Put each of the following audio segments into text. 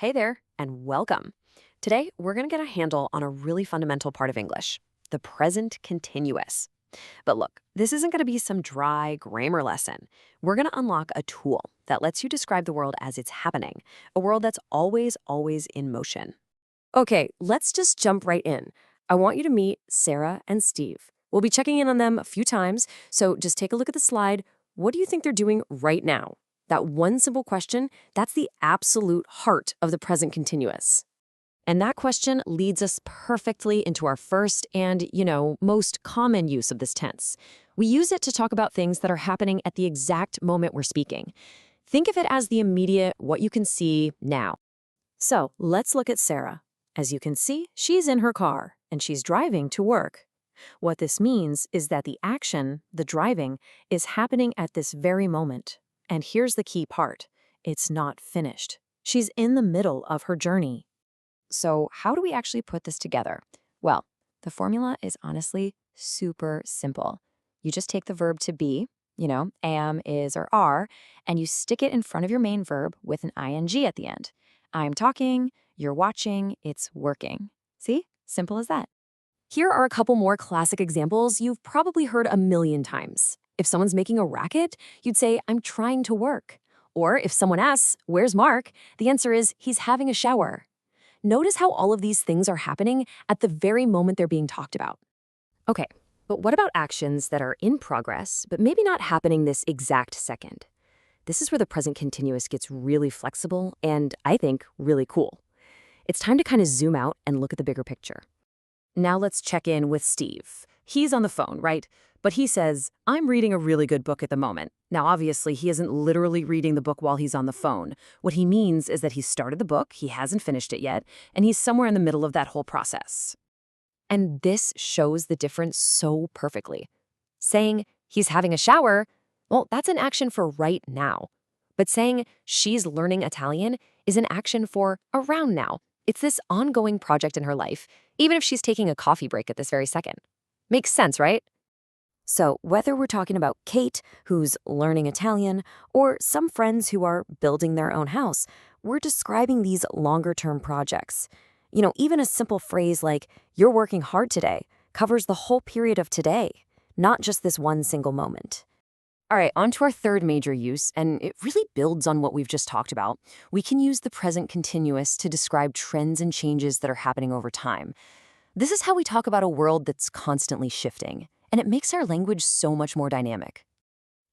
Hey there, and welcome. Today, we're going to get a handle on a really fundamental part of English, the present continuous. But look, this isn't going to be some dry grammar lesson. We're going to unlock a tool that lets you describe the world as it's happening, a world that's always in motion. Okay, let's just jump right in. I want you to meet Sarah and Steve. We'll be checking in on them a few times, so just take a look at the slide. What do you think they're doing right now? That one simple question, that's the absolute heart of the present continuous. And that question leads us perfectly into our first and, most common use of this tense. We use it to talk about things that are happening at the exact moment we're speaking. Think of it as the immediate, what you can see now. So let's look at Sarah. As you can see, she's in her car, and she's driving to work. What this means is that the action, the driving, is happening at this very moment. And here's the key part. It's not finished. She's in the middle of her journey. So, how do we actually put this together? Well, the formula is honestly super simple. You just take the verb to be, am, is, or are, and you stick it in front of your main verb with an ing at the end. I'm talking, you're watching, it's working. See? Simple as that. Here are a couple more classic examples you've probably heard a million times. If someone's making a racket, you'd say, I'm trying to work. Or if someone asks, where's Mark? The answer is, he's having a shower. Notice how all of these things are happening at the very moment they're being talked about. Okay, but what about actions that are in progress, but maybe not happening this exact second? This is where the present continuous gets really flexible and, I think, really cool. It's time to kind of zoom out and look at the bigger picture. Now let's check in with Steve. He's on the phone, right? But he says, I'm reading a really good book at the moment. Now, obviously, he isn't literally reading the book while he's on the phone. What he means is that he started the book, he hasn't finished it yet, and he's somewhere in the middle of that whole process. And this shows the difference so perfectly. Saying he's having a shower, well, that's an action for right now. But saying she's learning Italian is an action for around now. It's this ongoing project in her life, even if she's taking a coffee break at this very second. Makes sense, right? So, whether we're talking about Kate, who's learning Italian, or some friends who are building their own house, we're describing these longer-term projects. Even a simple phrase like, you're working hard today, covers the whole period of today, not just this one single moment. All right, on to our third major use, and it really builds on what we've just talked about. We can use the present continuous to describe trends and changes that are happening over time. This is how we talk about a world that's constantly shifting, and it makes our language so much more dynamic.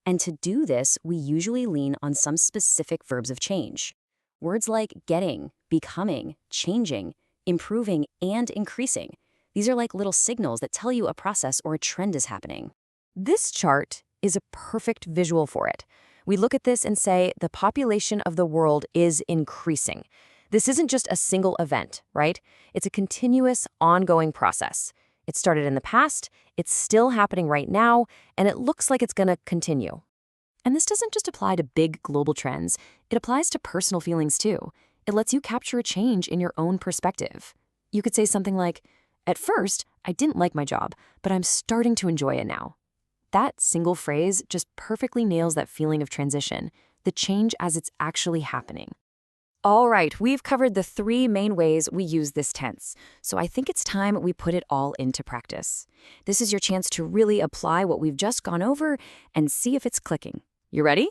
And to do this, we usually lean on some specific verbs of change. Words like getting, becoming, changing, improving, and increasing. These are like little signals that tell you a process or a trend is happening. This chart is a perfect visual for it. We look at this and say the population of the world is increasing. This isn't just a single event, right? It's a continuous, ongoing process. It started in the past, it's still happening right now, and it looks like it's going to continue. And this doesn't just apply to big global trends, it applies to personal feelings too. It lets you capture a change in your own perspective. You could say something like, at first, I didn't like my job, but I'm starting to enjoy it now. That single phrase just perfectly nails that feeling of transition, the change as it's actually happening. All right, we've covered the three main ways we use this tense, so I think it's time we put it all into practice. This is your chance to really apply what we've just gone over and see if it's clicking. You ready?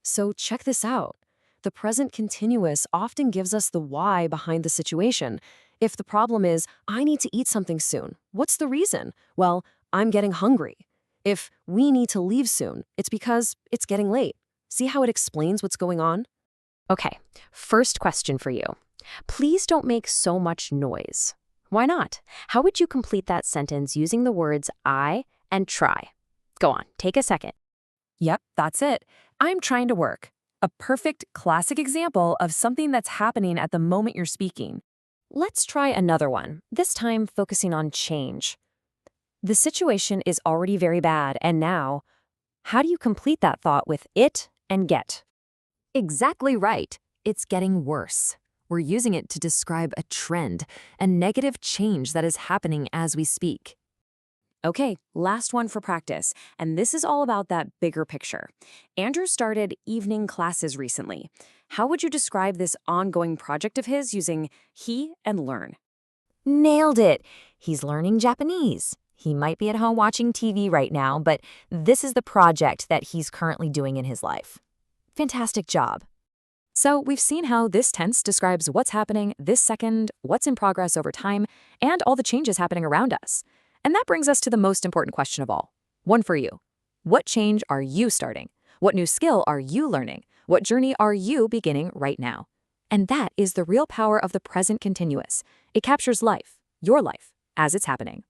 So check this out. The present continuous often gives us the why behind the situation. If the problem is, I need to eat something soon, what's the reason? Well, I'm getting hungry. If we need to leave soon, it's because it's getting late. See how it explains what's going on? Okay, first question for you. Please don't make so much noise. Why not? How would you complete that sentence using the words I and try? Go on, take a second. Yep, that's it. I'm trying to work. A perfect classic example of something that's happening at the moment you're speaking. Let's try another one, this time focusing on change. The situation is already very bad, and now, how do you complete that thought with it and get? Exactly right. It's getting worse. We're using it to describe a trend, a negative change that is happening as we speak. Okay, last one for practice, and this is all about that bigger picture. Andrew started evening classes recently. How would you describe this ongoing project of his using he and learn? Nailed it! He's learning Japanese. He might be at home watching TV right now, but this is the project that he's currently doing in his life. Fantastic job. So we've seen how this tense describes what's happening this second, what's in progress over time, and all the changes happening around us. And that brings us to the most important question of all. One for you. What change are you starting? What new skill are you learning? What journey are you beginning right now? And that is the real power of the present continuous. It captures life, your life, as it's happening.